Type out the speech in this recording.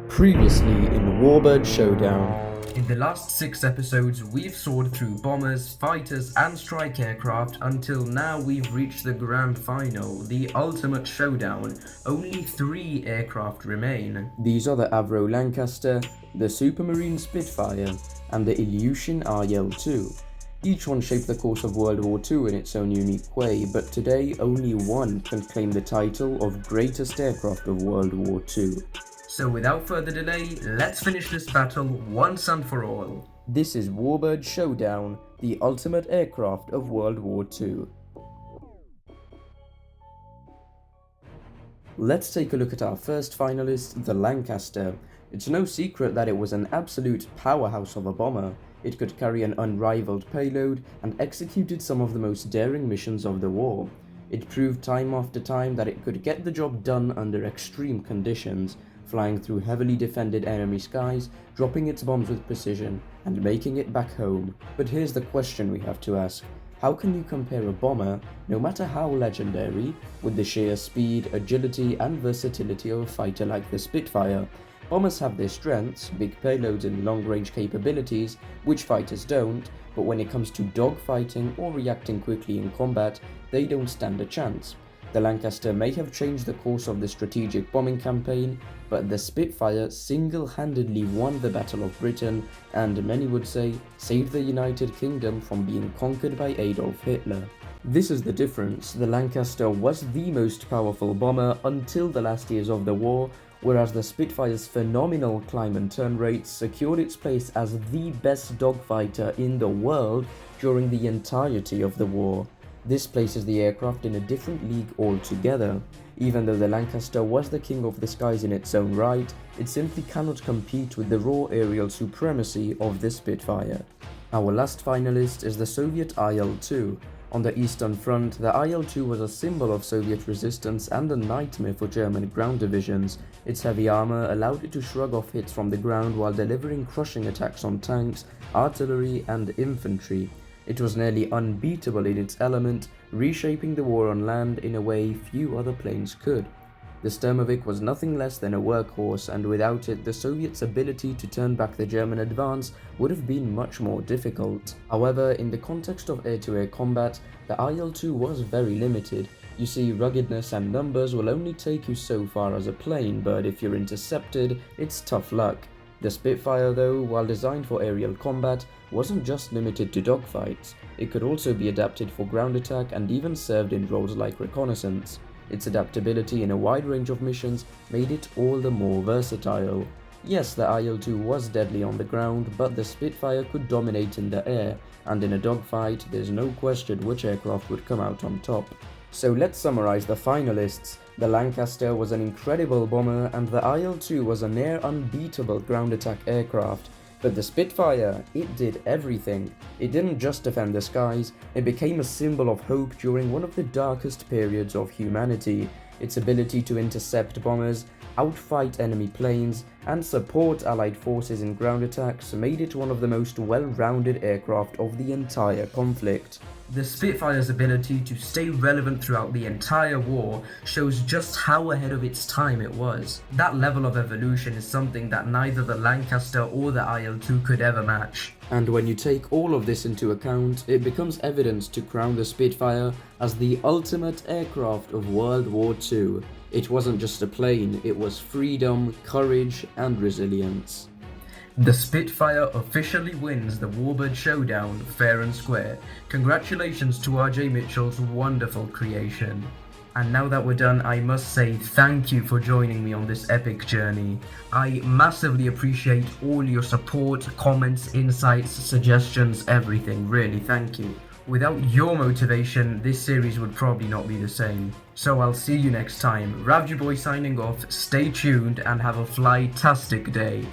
Previously in Warbird Showdown. In the last 6 episodes, we've soared through bombers, fighters, and strike aircraft until now we've reached the grand final, the ultimate showdown. Only 3 aircraft remain. These are the Avro Lancaster, the Supermarine Spitfire, and the Ilyushin IL-2. Each one shaped the course of World War II in its own unique way, but today only one can claim the title of greatest aircraft of World War II. So without further delay, let's finish this battle once and for all. This is Warbird Showdown, the ultimate aircraft of World War II. Let's take a look at our first finalist, the Lancaster. It's no secret that it was an absolute powerhouse of a bomber. It could carry an unrivaled payload and executed some of the most daring missions of the war. It proved time after time that it could get the job done under extreme conditions, flying through heavily defended enemy skies, dropping its bombs with precision, and making it back home. But here's the question we have to ask. How can you compare a bomber, no matter how legendary, with the sheer speed, agility, and versatility of a fighter like the Spitfire? Bombers have their strengths, big payloads and long-range capabilities, which fighters don't, but when it comes to dogfighting or reacting quickly in combat, they don't stand a chance. The Lancaster may have changed the course of the strategic bombing campaign, but the Spitfire single-handedly won the Battle of Britain and, many would say, saved the United Kingdom from being conquered by Adolf Hitler. This is the difference. The Lancaster was the most powerful bomber until the last years of the war, whereas the Spitfire's phenomenal climb and turn rates secured its place as the best dogfighter in the world during the entirety of the war. This places the aircraft in a different league altogether. Even though the Lancaster was the king of the skies in its own right, it simply cannot compete with the raw aerial supremacy of the Spitfire. Our last finalist is the Soviet IL-2. On the Eastern Front, the IL-2 was a symbol of Soviet resistance and a nightmare for German ground divisions. Its heavy armor allowed it to shrug off hits from the ground while delivering crushing attacks on tanks, artillery, and infantry. It was nearly unbeatable in its element, reshaping the war on land in a way few other planes could. The Sturmovik was nothing less than a workhorse, and without it, the Soviets' ability to turn back the German advance would have been much more difficult. However, in the context of air-to-air combat, the IL-2 was very limited. You see, ruggedness and numbers will only take you so far as a plane, but if you're intercepted, it's tough luck. The Spitfire, though, while designed for aerial combat, wasn't just limited to dogfights. It could also be adapted for ground attack and even served in roles like reconnaissance. Its adaptability in a wide range of missions made it all the more versatile. Yes, the IL-2 was deadly on the ground, but the Spitfire could dominate in the air, and in a dogfight, there's no question which aircraft would come out on top. So let's summarize the finalists. The Lancaster was an incredible bomber, and the IL-2 was a near unbeatable ground attack aircraft. But the Spitfire, it did everything. It didn't just defend the skies, it became a symbol of hope during one of the darkest periods of humanity. Its ability to intercept bombers, outfight enemy planes, and support Allied forces in ground attacks made it one of the most well-rounded aircraft of the entire conflict. The Spitfire's ability to stay relevant throughout the entire war shows just how ahead of its time it was. That level of evolution is something that neither the Lancaster or the IL-2 could ever match. And when you take all of this into account, it becomes evident to crown the Spitfire as the ultimate aircraft of World War II. It wasn't just a plane, it was freedom, courage, and resilience. The Spitfire officially wins the Warbird Showdown fair and square. Congratulations to RJ Mitchell's wonderful creation. And now that we're done, I must say thank you for joining me on this epic journey. I massively appreciate all your support, comments, insights, suggestions, everything, really, thank you. Without your motivation, this series would probably not be the same. So I'll see you next time. Ravji Boy signing off, stay tuned and have a fly-tastic day.